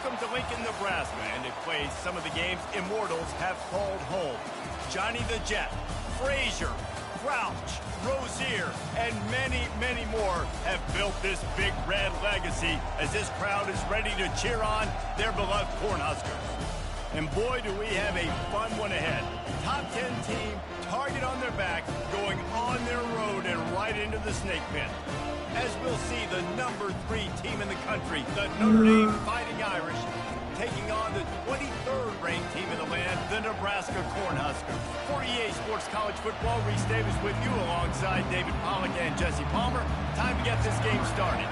Welcome to Lincoln, Nebraska, and it plays some of the games immortals have called home. Johnny the Jet, Frazier, Crouch, Rozier, and many, many more have built this big red legacy as this crowd is ready to cheer on their beloved Cornhuskers. And boy, do we have a fun one ahead. Top 10 team, target on their back, going on their road and right into the snake pit. As we'll see, the #3 team in the country, the Notre Dame Fighting Irish, taking on the 23rd ranked team in the land, the Nebraska Cornhuskers. For EA Sports College Football, Reese Davis with you alongside David Pollack and Jesse Palmer. Time to get this game started.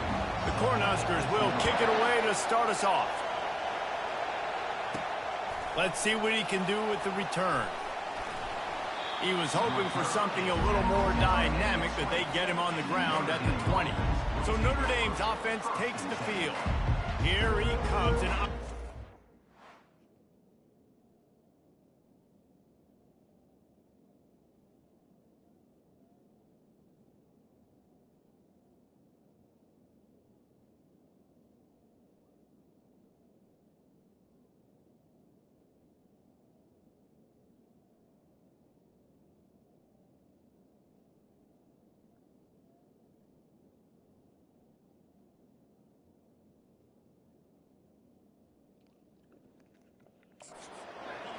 The Cornhuskers will kick it away to start us off. Let's see what he can do with the return. He was hoping for something a little more dynamic, but they get him on the ground at the 20. So Notre Dame's offense takes the field. Here he comes.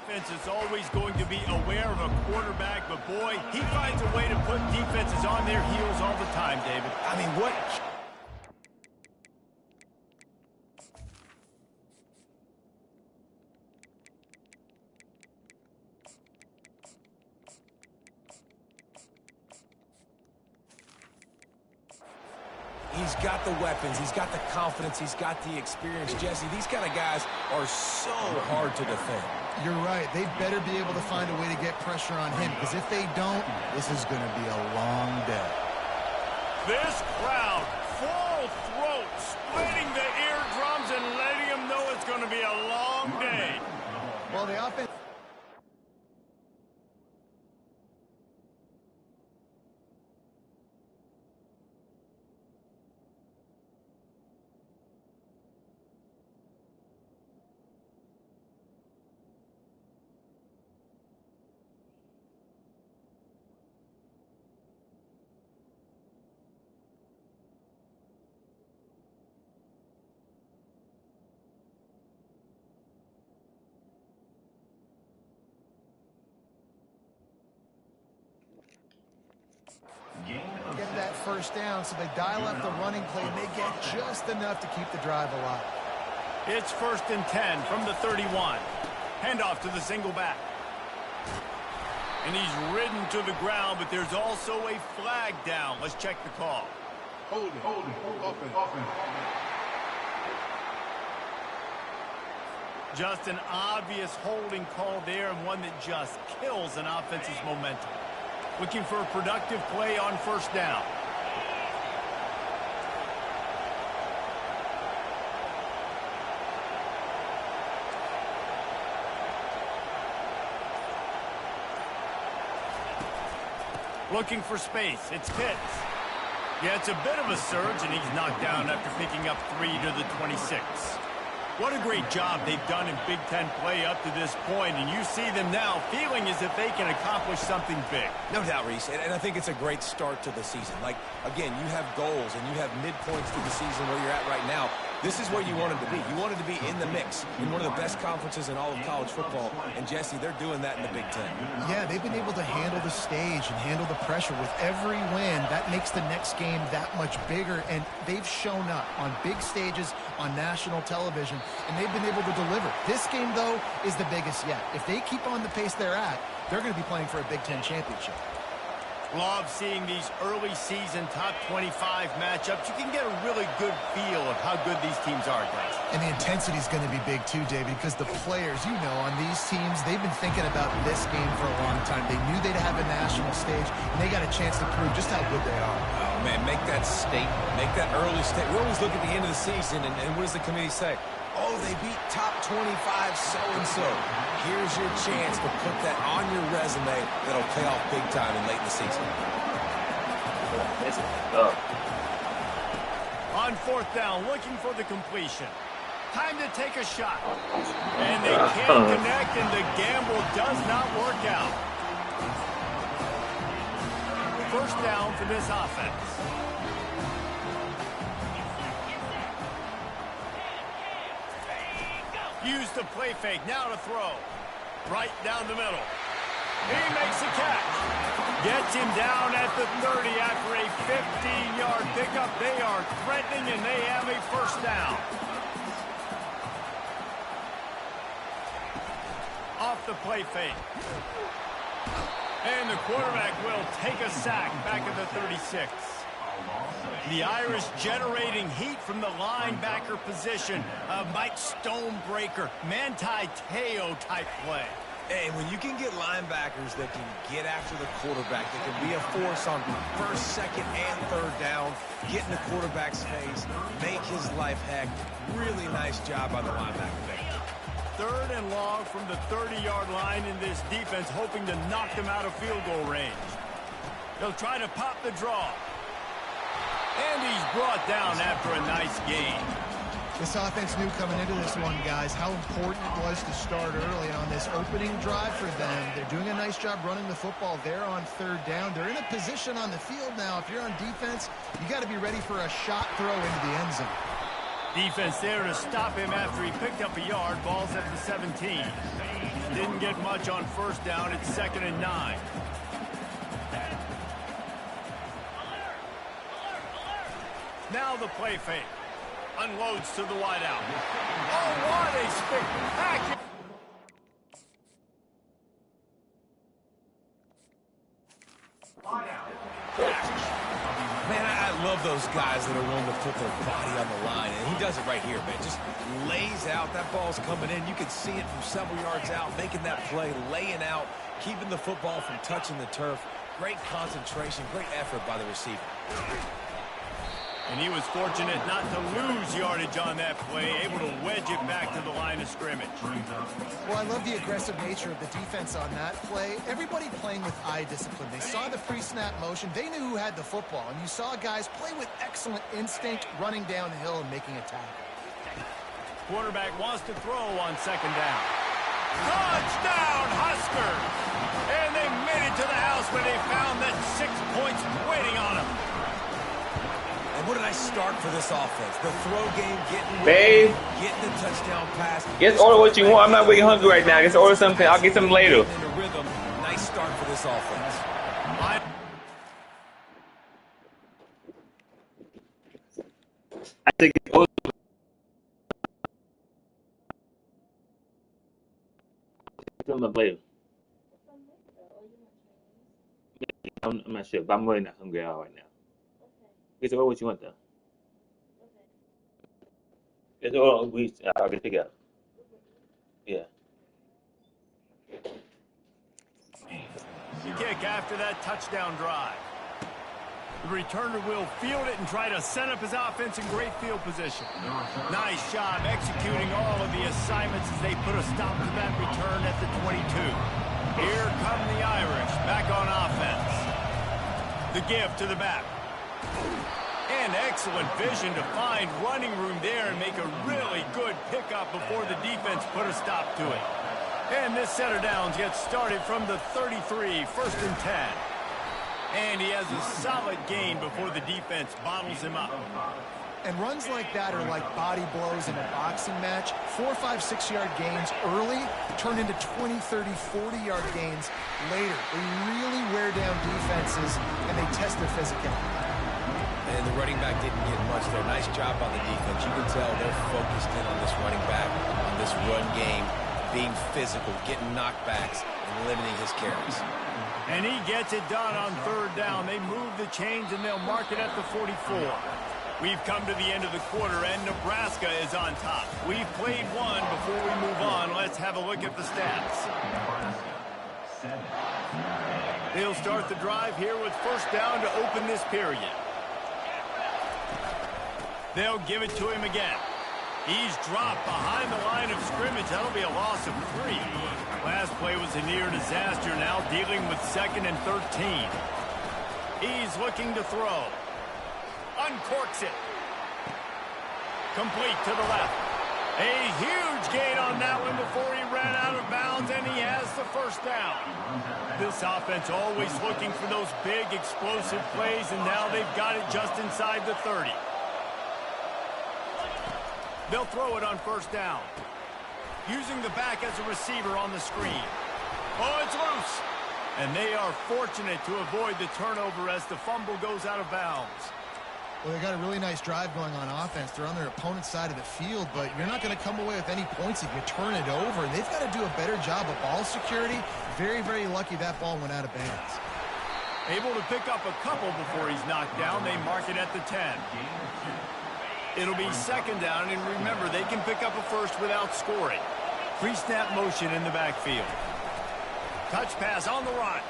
Defense is always going to be aware of a quarterback, but boy, he finds a way to put defenses on their heels all the time, David. I mean, what? He's got the weapons, he's got the confidence, he's got the experience. Jesse, these kind of guys are so hard to defend. You're right. They better be able to find a way to get pressure on him, because if they don't, this is going to be a long day. This crowd, full throat, splitting the eardrums and letting them know it's going to be a long day. Well, the offense... Get that first down, so they dial up the running play, and they get just enough to keep the drive alive. It's 1st and 10 from the 31. Handoff to the single back. And he's ridden to the ground, but there's also a flag down. Let's check the call. Holding, offense. Just an obvious holding call there, and one that just kills an offense's momentum. Looking for a productive play on 1st down. Looking for space. It's Pitts. Yeah, it's a bit of a surge, and he's knocked down after picking up 3 to the 26. What a great job they've done in Big Ten play up to this point, and you see them now feeling as if they can accomplish something big. No doubt, Reese, and I think it's a great start to the season. Like, again, you have goals and you have midpoints to the season where you're at right now. This is where you wanted to be. You wanted to be in the mix in one of the best conferences in all of college football, and Jesse, they're doing that in the Big Ten. Yeah, they've been able to handle the stage and handle the pressure. With every win, that makes the next game that much bigger, and they've shown up on big stages on national television, and they've been able to deliver. This game, though, is the biggest yet. If they keep on the pace they're at, they're going to be playing for a Big Ten championship. Love seeing these early season top 25 matchups. You can get a really good feel of how good these teams are, guys. And the intensity is going to be big too, David, because the players, you know, on these teams, they've been thinking about this game for a long time. They knew they'd have a national stage, and they got a chance to prove just how good they are. Oh, man, make that statement. Make that early statement. We always look at the end of the season, and what does the committee say? Oh, they beat top 25 so-and-so. Here's your chance to put that on your resume that'll pay off big time in late in the season. On 4th down, looking for the completion. Time to take a shot. And they can't connect, and the gamble does not work out. First down for this offense. Use the play fake. Now to throw. Right down the middle. He makes the catch. Gets him down at the 30 after a 15-yard pickup. They are threatening, and they have a first down. Off the play fake. And the quarterback will take a sack back at the 36. The Irish generating heat from the linebacker position. A Mike Stonebreaker, Manti Te'o type play. Hey, when you can get linebackers that can get after the quarterback, that can be a force on first, second, and third down, get in the quarterback's face, make his life heck. Really nice job by the linebacker there. Third and long from the 30-yard line in this defense, hoping to knock them out of field goal range. They'll try to pop the draw. And he's brought down after a nice gain. This offense knew coming into this one, guys, how important it was to start early. And on this opening drive for them, they're doing a nice job running the football there on third down. They're in a position on the field now. If you're on defense, you got to be ready for a shot throw into the end zone. Defense there to stop him after he picked up a yard. Ball's at the 17. Didn't get much on first down. It's 2nd and 9. Now the play fake. Unloads to the wideout. Oh, what a spectacular. Man, I love those guys that are willing to put their body on the line, and he does it right here, man. Just lays out. That ball's coming in. You can see it from several yards out, making that play, laying out, keeping the football from touching the turf. Great concentration, great effort by the receiver. And he was fortunate not to lose yardage on that play, able to wedge it back to the line of scrimmage. Well, I love the aggressive nature of the defense on that play. Everybody playing with eye discipline. They saw the pre-snap motion. They knew who had the football. And you saw guys play with excellent instinct, running downhill and making a tackle. Quarterback wants to throw on 2nd down. Touchdown, Huskers! And they made it to the house when they found that 6 points waiting on them. And what a nice start for this offense. The throw game getting Babe, getting the touchdown pass. just order what you want. I'm not really hungry right now. Just order something. I'll get something later. In the rhythm. Nice start for this offense. I think it's order something later. I'm not sure, but I'm really not hungry at all right now. Just order what you want, though. Just order. I'll get pick up. Yeah. The kick after that touchdown drive. The returner will field it and try to set up his offense in great field position. Nice job executing all of the assignments as they put a stop to that return at the 22. Here come the Irish back on offense. The give to the back. And excellent vision to find running room there and make a really good pickup before the defense put a stop to it. And this set of downs gets started from the 33, 1st and 10. And he has a solid gain before the defense bottles him up. And runs like that are like body blows in a boxing match. 4, 5, 6-yard gains early turn into 20, 30, 40-yard gains later. They really wear down defenses, and they test their physicality. And the running back didn't get much there. Nice job on the defense. You can tell they're focused in on this running back, on this run game, being physical, getting knockbacks, and limiting his carries. And he gets it done on 3rd down. They move the chains, and they'll mark it at the 44. We've come to the end of the quarter, and Nebraska is on top. We've played one. Before we move on, let's have a look at the stats. They'll start the drive here with 1st down to open this period. They'll give it to him again. He's dropped behind the line of scrimmage. That'll be a loss of 3. Last play was a near disaster, now dealing with 2nd and 13. He's looking to throw. Uncorks it. Complete to the left. A huge gain on that one before he ran out of bounds, and he has the first down. This offense always looking for those big, explosive plays, and now they've got it just inside the 30. They'll throw it on first down. Using the back as a receiver on the screen. Oh, it's loose. And they are fortunate to avoid the turnover as the fumble goes out of bounds. Well, they got a really nice drive going on offense. They're on their opponent's side of the field, but you're not going to come away with any points if you turn it over. And they've got to do a better job of ball security. Very, very lucky that ball went out of bounds. Able to pick up a couple before he's knocked down. They mark it at the 10. It'll be second down, and remember, they can pick up a first without scoring. Pre-snap motion in the backfield. Touch pass on the run.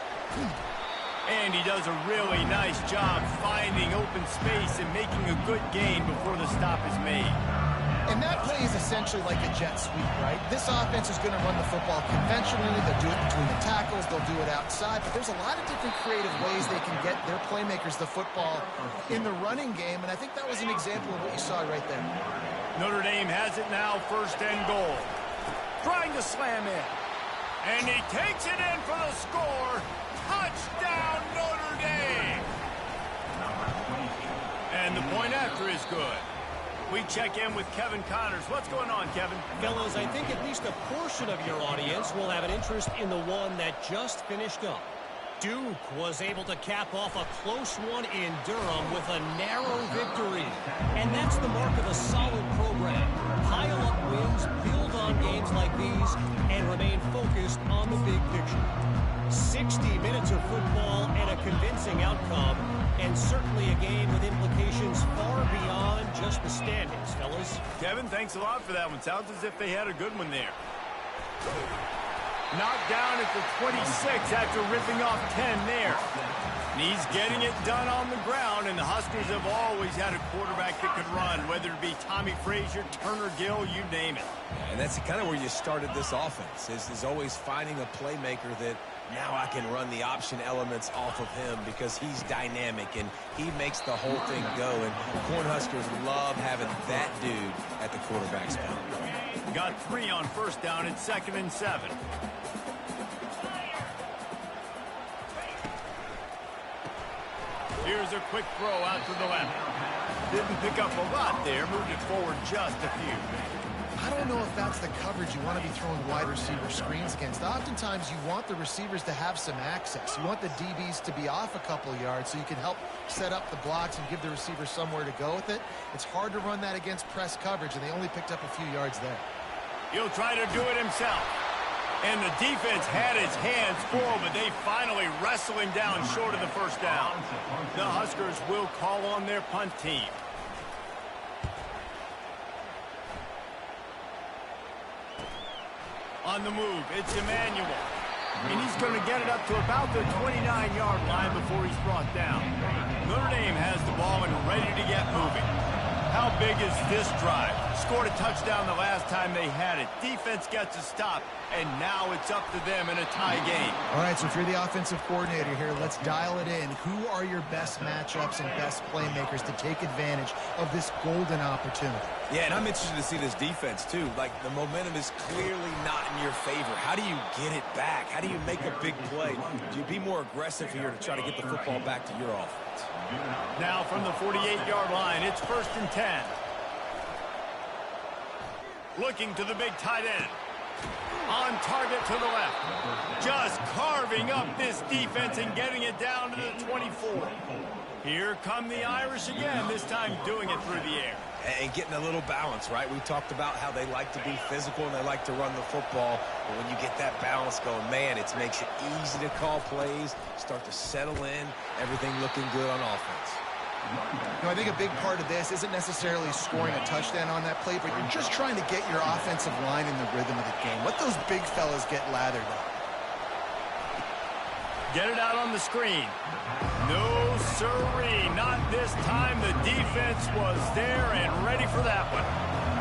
And he does a really nice job finding open space and making a good gain before the stop is made. And that play is essentially like a jet sweep, right? This offense is going to run the football conventionally. They'll do it between the tackles. They'll do it outside. But there's a lot of different creative ways they can get their playmakers the football in the running game. And I think that was an example of what you saw right there. Notre Dame has it now, first and goal. Trying to slam in. And he takes it in for the score. Touchdown, Notre Dame! And the point after is good. We check in with Kevin Connors. What's going on, Kevin? Fellas, I think at least a portion of your audience will have an interest in the one that just finished up. Duke was able to cap off a close one in Durham with a narrow victory. And that's the mark of a solid program. Pile up wins, build on games like these, and remain focused on the big picture. 60 minutes of football and a convincing outcome, and certainly a game with implications far beyond just the standings, fellas. Kevin, thanks a lot for that one. Sounds as if they had a good one there. Knocked down at the 26 after ripping off 10 there. And he's getting it done on the ground, and the Huskers have always had a quarterback that could run, whether it be Tommy Frazier, Turner Gill, you name it. And that's kind of where you started this offense, is always finding a playmaker that now I can run the option elements off of him because he's dynamic and he makes the whole thing go. And Cornhuskers love having that dude at the quarterback spot. Got 3 on first down at 2nd and 7. Here's a quick throw out to the left. Didn't pick up a lot there, moved it forward just a few. I don't know if that's the coverage you want to be throwing wide receiver screens against. Oftentimes, you want the receivers to have some access. You want the DBs to be off a couple yards so you can help set up the blocks and give the receiver somewhere to go with it. It's hard to run that against press coverage, and they only picked up a few yards there. He'll try to do it himself. And the defense had his hands full, but they finally wrestle him down short of the first down. The Huskers will call on their punt team. On the move, it's Emmanuel. And he's going to get it up to about the 29-yard line before he's brought down. Notre Dame has the ball and ready to get moving. How big is this drive? Scored a touchdown the last time they had it. Defense gets a stop, and now it's up to them in a tie game. All right, so if you're the offensive coordinator here, let's dial it in. Who are your best matchups and best playmakers to take advantage of this golden opportunity? Yeah, and I'm interested to see this defense, too. Like, the momentum is clearly not in your favor. How do you get it back? How do you make a big play? Do you be more aggressive here to try to get the football back to your offense? Now from the 48-yard line, it's 1st and 10. Looking to the big tight end. On target to the left. Just carving up this defense and getting it down to the 24. Here come the Irish again, this time doing it through the air. And getting a little balance, right? We talked about how they like to be physical and they like to run the football. But when you get that balance going, man, it makes it easy to call plays, start to settle in, everything looking good on offense. I think a big part of this isn't necessarily scoring a touchdown on that play, but you're just trying to get your offensive line in the rhythm of the game. Let those big fellas get lathered up. Get it out on the screen. No, sirree, not this time. The defense was there and ready for that one.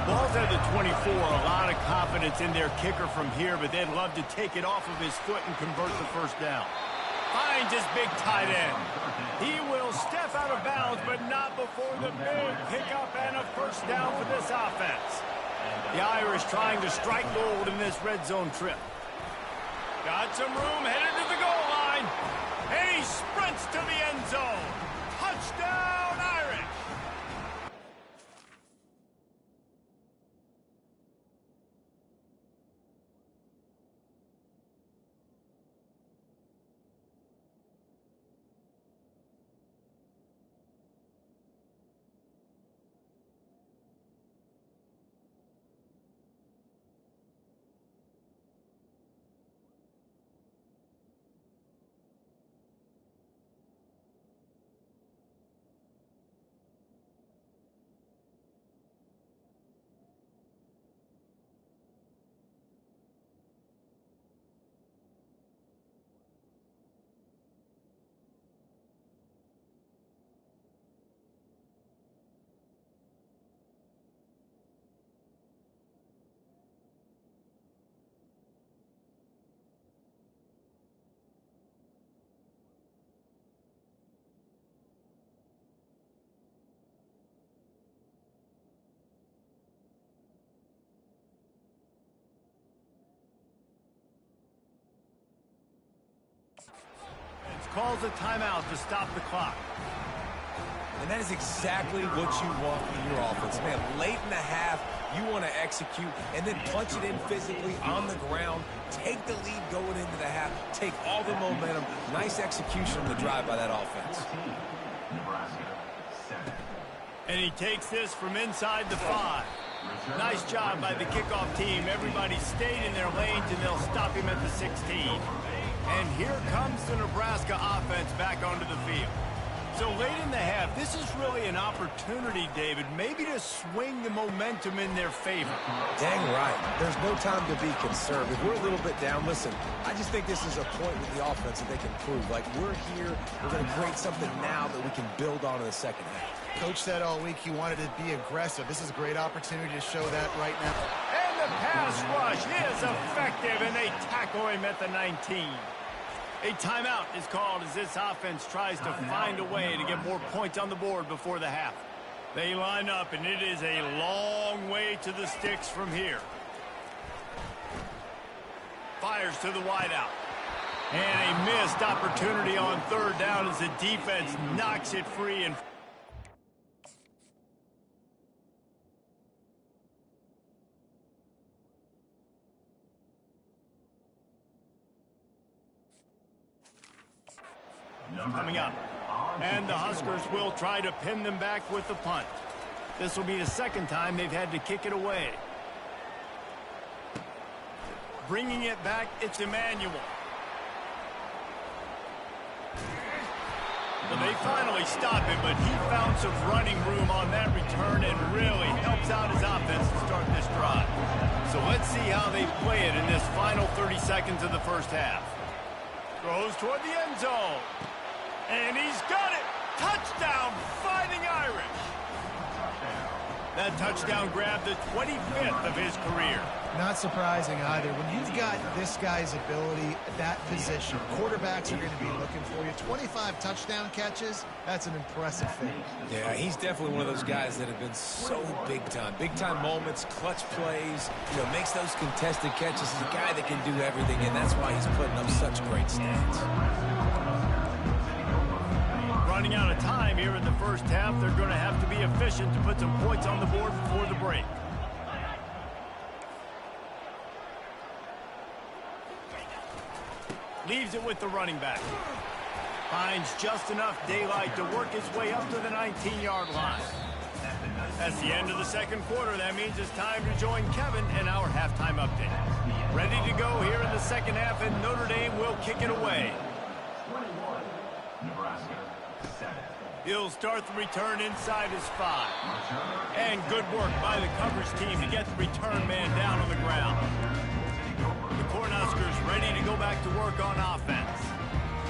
Ball's at the 24, a lot of confidence in their kicker from here, but they'd love to take it off of his foot and convert the first down. Finds his big tight end. He will step out of bounds, but not before the big pickup and a first down for this offense. The Irish trying to strike gold in this red zone trip. Got some room, headed to the goal line. And he sprints to the end zone. Touchdown, Irish! Calls a timeout to stop the clock. And that is exactly what you want in your offense. Man, late in the half, you want to execute and then punch it in physically on the ground, take the lead going into the half, take all the momentum. Nice execution on the drive by that offense. And he takes this from inside the 5. Nice job by the kickoff team. Everybody stayed in their lanes, and they'll stop him at the 16. And here comes the Nebraska offense back onto the field. So late in the half, this is really an opportunity, David, maybe to swing the momentum in their favor. Dang right. There's no time to be concerned. If we're a little bit down, listen, I just think this is a point with the offense that they can prove. Like, we're here, we're going to create something now that we can build on in the second half. Coach said all week he wanted to be aggressive. This is a great opportunity to show that right now. And the pass rush is effective, and they tackle him at the 19. A timeout is called as this offense tries to find a way to get more points on the board before the half. They line up, and it is a long way to the sticks from here. Fires to the wideout. And a missed opportunity on third down as the defense knocks it free. And coming up. And the Huskers will try to pin them back with the punt. This will be the second time they've had to kick it away. Bringing it back, it's Emmanuel. Well, they finally stop him, but he found some running room on that return and really helps out his offense to start this drive. So let's see how they play it in this final 30 seconds of the first half. Throws toward the end zone. And he's got it! Touchdown, Fighting Irish! That touchdown grabbed the 25th of his career. Not surprising either. When you've got this guy's ability at that position, quarterbacks are going to be looking for you. 25 touchdown catches, that's an impressive thing. Yeah, he's definitely one of those guys that have been so big time. Big time moments, clutch plays, makes those contested catches. He's a guy that can do everything, and that's why he's putting up such great stats. Running out of time here in the first half, they're going to have to be efficient to put some points on the board before the break. Leaves it with the running back. Finds just enough daylight to work his way up to the 19-yard line. That's the end of the second quarter. That means it's time to join Kevin in our halftime update. Ready to go here in the second half, and Notre Dame will kick it away. He'll start the return inside his 5. And good work by the coverage team to get the return man down on the ground. The Cornhuskers ready to go back to work on offense.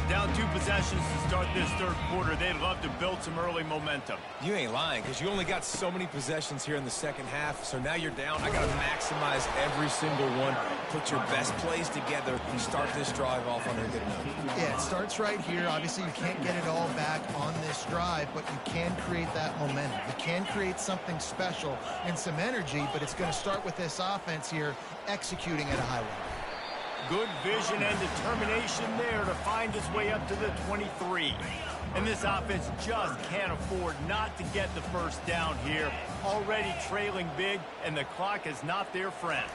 Down 2 possessions to start this third quarter. They'd love to build some early momentum. You ain't lying, because you only got so many possessions here in the second half, so now you're down. I got to maximize every single one. Put your best plays together and start this drive off on a good note. Yeah, it starts right here. Obviously, you can't get it all back on this drive, but you can create that momentum. You can create something special and some energy, but it's going to start with this offense here executing at a high level. Good vision and determination there to find its way up to the 23. And this offense just can't afford not to get the first down here. Already trailing big, and the clock is not their friend.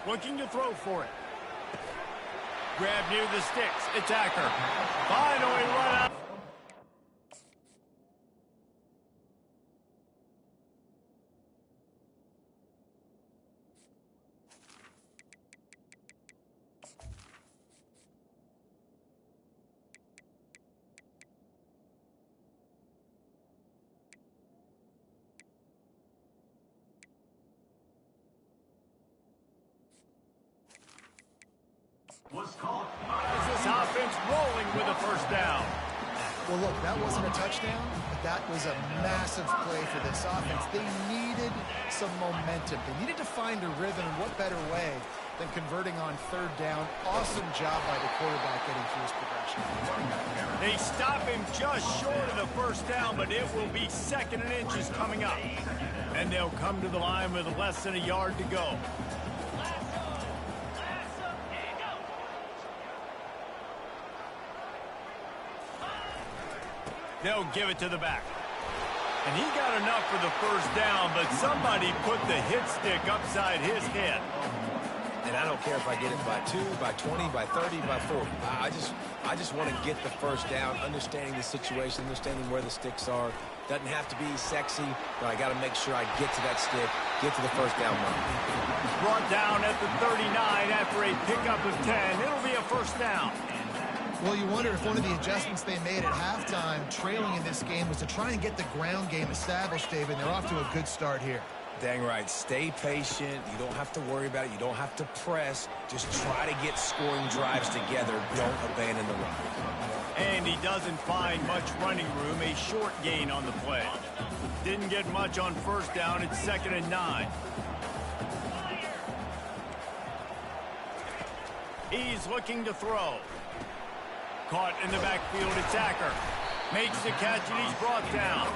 Looking to throw for it. Grab near the sticks. Attacker. Finally run out. This offense rolling with a first down. Well, look, that wasn't a touchdown, but that was a massive play for this offense. They needed some momentum. They needed to find a rhythm, and what better way than converting on third down. Awesome job by the quarterback getting through his progression. They stop him just short of the first down, but it will be 2nd and inches coming up. And they'll come to the line with less than a yard to go. They'll give it to the back. And he got enough for the first down, but somebody put the hit stick upside his head. And I don't care if I get it by 2, by 20, by 30, by 40. I just want to get the first down, understanding the situation, understanding where the sticks are. Doesn't have to be sexy, but I got to make sure I get to that stick, get to the first down mark. Brought down at the 39 after a pickup of 10. It'll be a first down. Well, you wonder if one of the adjustments they made at halftime, trailing in this game, was to try and get the ground game established, David. They're off to a good start here. Dang right. Stay patient. You don't have to worry about it. You don't have to press. Just try to get scoring drives together. Don't abandon the run. And he doesn't find much running room. A short gain on the play. Didn't get much on first down. It's 2nd and 9. He's looking to throw. Caught in the backfield, attacker. Makes the catch, and he's brought down.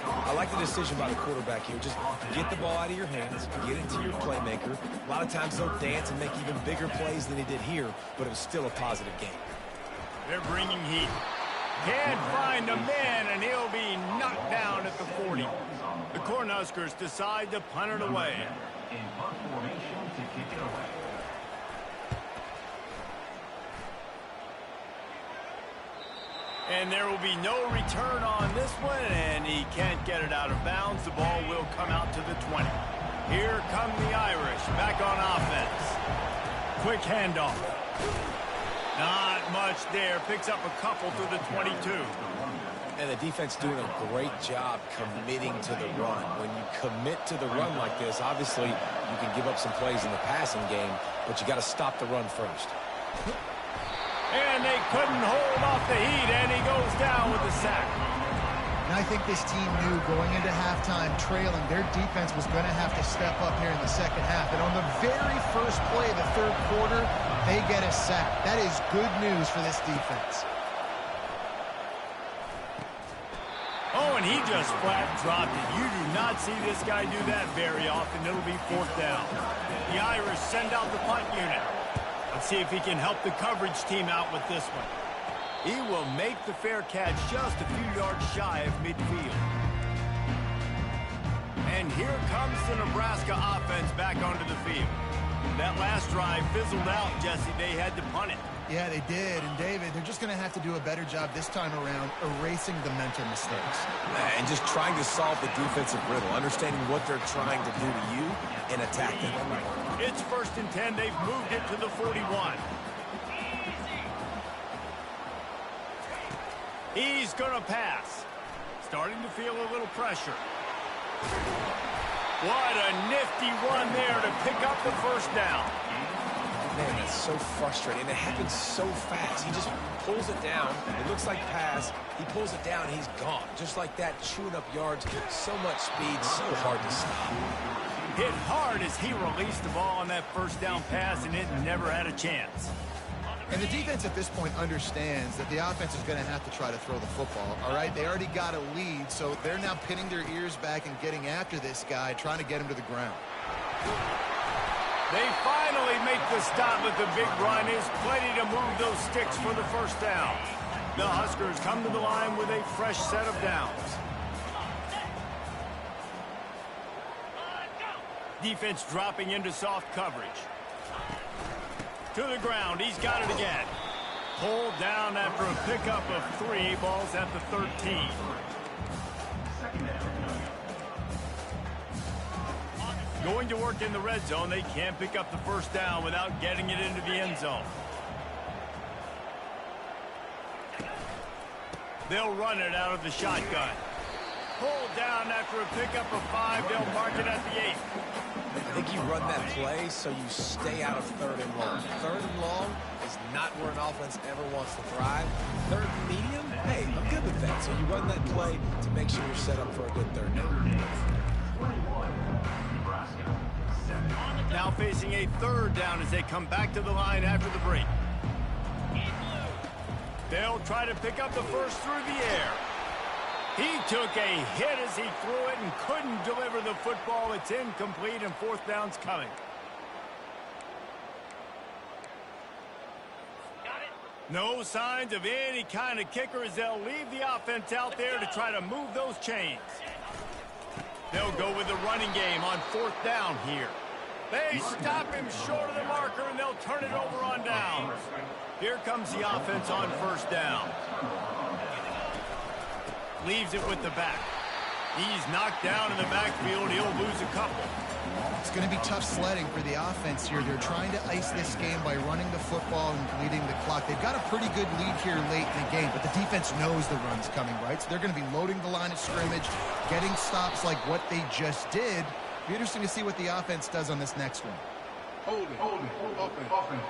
I like the decision by the quarterback here. Just get the ball out of your hands, get it to your playmaker. A lot of times they'll dance and make even bigger plays than he did here, but it was still a positive game. They're bringing heat. Can't find a man, and he'll be knocked down at the 40. The Cornhuskers decide to punt it away. In punt formation to kick it away. And there will be no return on this one, and he can't get it out of bounds. The ball will come out to the 20. Here come the Irish, back on offense. Quick handoff. Not much there. Picks up a couple to the 22. And the defense doing a great job committing to the run. When you commit to the run like this, obviously you can give up some plays in the passing game, but you got to stop the run first. And they couldn't hold off the heat, and he goes down with the sack. And I think this team knew going into halftime trailing, their defense was going to have to step up here in the second half. And on the very first play of the third quarter, they get a sack. That is good news for this defense. Oh, and he just flat dropped it. You do not see this guy do that very often. It'll be 4th down. The Irish send out the punt unit. Let's see if he can help the coverage team out with this one. He will make the fair catch just a few yards shy of midfield. And here comes the Nebraska offense back onto the field. That last drive fizzled out, Jesse. They had to punt it. Yeah, they did. And, David, they're just going to have to do a better job this time around erasing the mental mistakes. And just trying to solve the defensive riddle, understanding what they're trying to do to you and attack them. It's 1st and 10. They've moved it to the 41. He's going to pass. Starting to feel a little pressure. What a nifty run there to pick up the first down. Man, that's so frustrating. It happens so fast. He just pulls it down. It looks like pass. He pulls it down, and he's gone. Just like that, chewing up yards. So much speed, so hard to stop. Hit hard as he released the ball on that first down pass, and it never had a chance. And the defense at this point understands that the offense is going to have to try to throw the football, all right? They already got a lead, so they're now pinning their ears back and getting after this guy, trying to get him to the ground. They finally make the stop with the big run. Is plenty to move those sticks for the first down. The Huskers come to the line with a fresh set of downs. Defense dropping into soft coverage. To the ground, he's got it again. Pulled down after a pickup of 3, balls at the 13. Going to work in the red zone, they can't pick up the first down without getting it into the end zone. They'll run it out of the shotgun. Pulled down after a pickup of 5, they'll mark it at the 8. I think you run that play so you stay out of 3rd and long. 3rd and long is not where an offense ever wants to thrive. 3rd and medium, hey, I'm good with that. So you run that play to make sure you're set up for a good 3rd down. Now facing a 3rd down as they come back to the line after the break. They'll try to pick up the first through the air. He took a hit as he threw it and couldn't deliver the football. It's incomplete, and 4th down's coming. No signs of any kind of kicker as they'll leave the offense out there to try to move those chains. They'll go with the running game on 4th down here. They stop him short of the marker, and they'll turn it over on down. Here comes the offense on 1st down. Leaves it with the back. He's knocked down in the backfield. He'll lose a couple. It's going to be tough sledding for the offense here. They're trying to ice this game by running the football and bleeding the clock. They've got a pretty good lead here late in the game, but the defense knows the run's coming, right? So they're going to be loading the line of scrimmage, getting stops like what they just did. Be interesting to see what the offense does on this next one. Hold it, offense.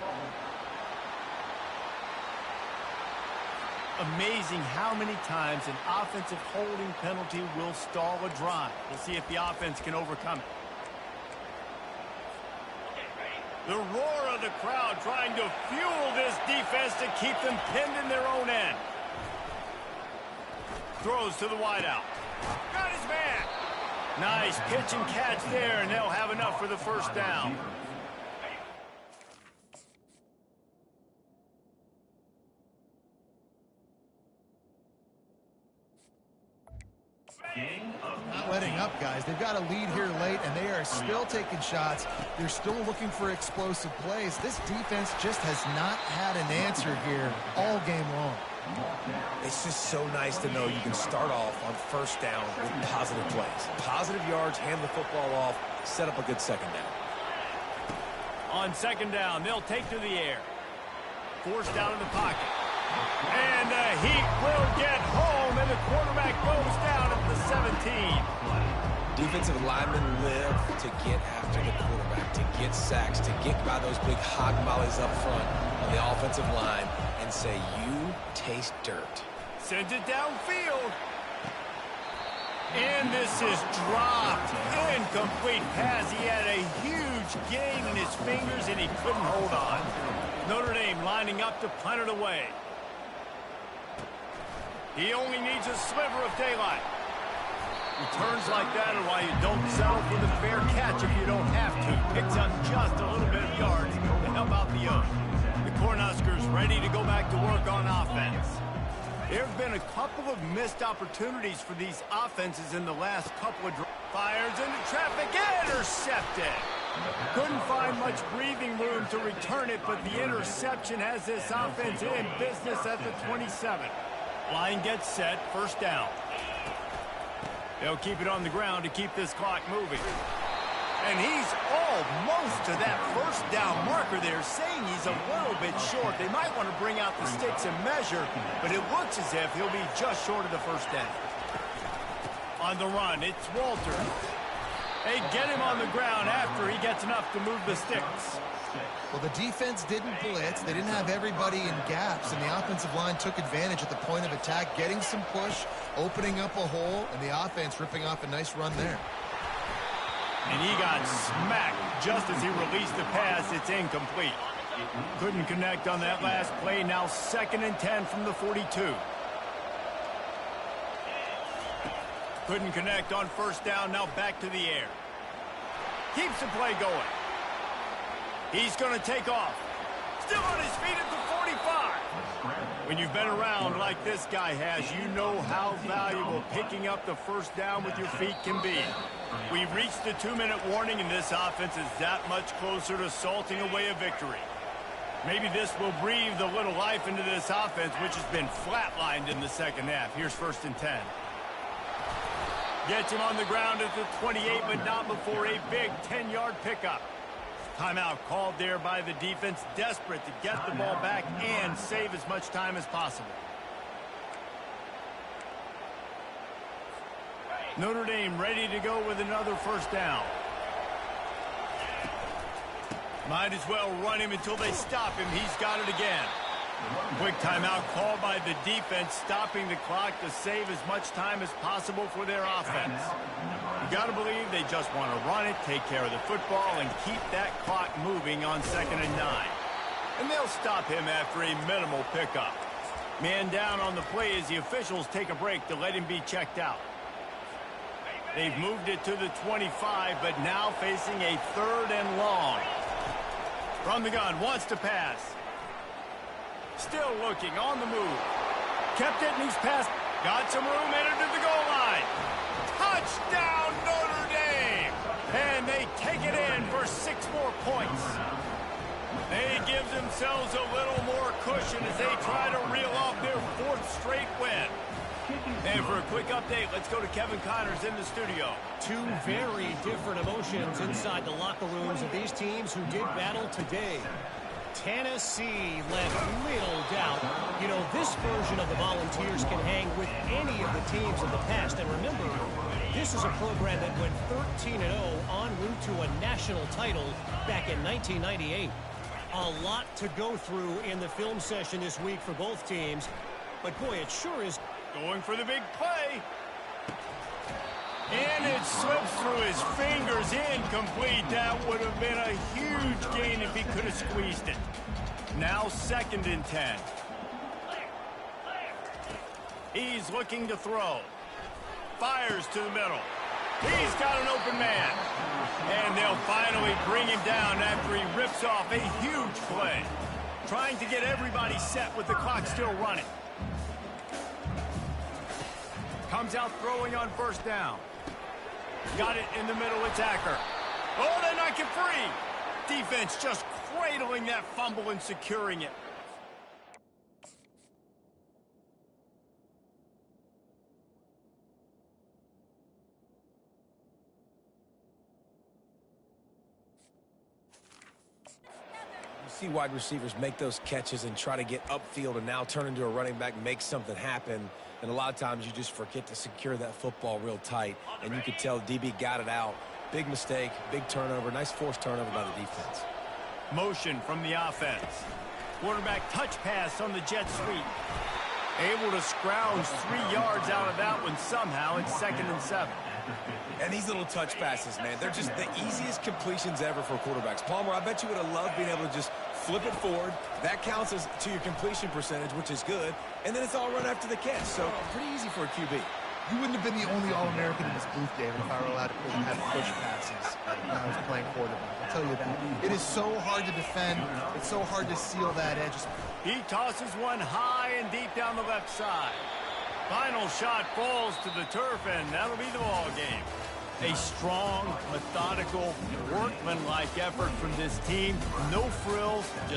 Amazing how many times an offensive holding penalty will stall a drive. We'll see if the offense can overcome it. The roar of the crowd trying to fuel this defense to keep them pinned in their own end. Throws to the wideout. Got his man. Nice pitch and catch there, and they'll have enough for the first down. Not letting up, guys. They've got a lead here late, and they are still taking shots. They're still looking for explosive plays. This defense just has not had an answer here all game long. It's just so nice to know you can start off on 1st down with positive plays. Positive yards, hand the football off, set up a good 2nd down. On 2nd down, they'll take to the air. Forced out of the pocket. And the Heat will get home, and the quarterback goes down at the 17. Defensive linemen live to get after the quarterback, to get sacks, to get by those big hog mollies up front on the offensive line and say, you taste dirt. Sends it downfield. And this is dropped. Incomplete pass. He had a huge gain in his fingers, and he couldn't hold on. Notre Dame lining up to punt it away. He only needs a sliver of daylight. Returns like that are why you don't settle for the fair catch if you don't have to. Picks up just a little bit of yards to help out the young. The Cornhuskers ready to go back to work on offense. There have been a couple of missed opportunities for these offenses in the last couple of drives. Fires into traffic, intercepted. Couldn't find much breathing room to return it, but the interception has this offense in business at the 27. Line gets set, 1st down. They'll keep it on the ground to keep this clock moving. And he's almost to that 1st down marker there, saying he's a little bit short. They might want to bring out the sticks and measure, but it looks as if he'll be just short of the 1st down. On the run, it's Walter. They get him on the ground after he gets enough to move the sticks. Well, the defense didn't blitz. They didn't have everybody in gaps, and the offensive line took advantage at the point of attack, getting some push, opening up a hole, and the offense ripping off a nice run there. And he got smacked just as he released the pass. It's incomplete. Couldn't connect on that last play. Now 2nd and 10 from the 42. Couldn't connect on 1st down. Now back to the air. Keeps the play going. He's going to take off. Still on his feet at the 45. When you've been around like this guy has, you know how valuable picking up the 1st down with your feet can be. We've reached the 2-minute warning, and this offense is that much closer to salting away a victory. Maybe this will breathe a little life into this offense, which has been flatlined in the 2nd half. Here's 1st and 10. Gets him on the ground at the 28, but not before a big 10-yard pickup. Timeout called there by the defense, desperate to get the ball back and save as much time as possible. Notre Dame ready to go with another 1st down. Might as well run him until they stop him. He's got it again. Quick timeout called by the defense, stopping the clock to save as much time as possible for their offense. You got to believe they just want to run it, take care of the football, and keep that clock moving on 2nd and 9. And they'll stop him after a minimal pickup. Man down on the play as the officials take a break to let him be checked out. They've moved it to the 25, but now facing a 3rd and long. From the gun, wants to pass. Still looking, on the move. Kept it, and he's passed. Got some room, entered to the goal line. Touchdown, Notre Dame! And they take it in for 6 more points. They give themselves a little more cushion as they try to reel off their 4th straight win. And for a quick update, let's go to Kevin Connors in the studio. 2 very different emotions inside the locker rooms of these teams who did battle today. Tennessee left little doubt. You know, this version of the Volunteers can hang with any of the teams of the past. And remember, this is a program that went 13-0 en route to a national title back in 1998. A lot to go through in the film session this week for both teams. But boy, it sure is. Going for the big play. And it slips through his fingers, incomplete. That would have been a huge gain if he could have squeezed it. Now 2nd and 10. He's looking to throw. Fires to the middle. He's got an open man. And they'll finally bring him down after he rips off a huge play. Trying to get everybody set with the clock still running. Comes out throwing on 1st down. Got it in the middle, attacker. Oh, they knock it free. Defense just cradling that fumble and securing it. You see wide receivers make those catches and try to get upfield and now turn into a running back, make something happen. And a lot of times you just forget to secure that football real tight. And you could tell DB got it out. Big mistake, big turnover, nice forced turnover by the defense. Motion from the offense. Quarterback touch pass on the jet sweep. Able to scrounge 3 yards out of that one somehow. It's 2nd and 7. And these little touch passes, man, they're just the easiest completions ever for quarterbacks. Palmer, I bet you would have loved being able to just flip it forward. That counts as to your completion percentage, which is good. And then it's all run after the catch. So pretty easy for a QB. You wouldn't have been the only All-American in this booth, David, if I were allowed to have push passes when I was playing quarterback. I'll tell you that. It is so hard to defend. It's so hard to seal that edge. He tosses one high and deep down the left side. Final shot falls to the turf, and that'll be the ball game. A strong, methodical, workmanlike effort from this team. No frills, just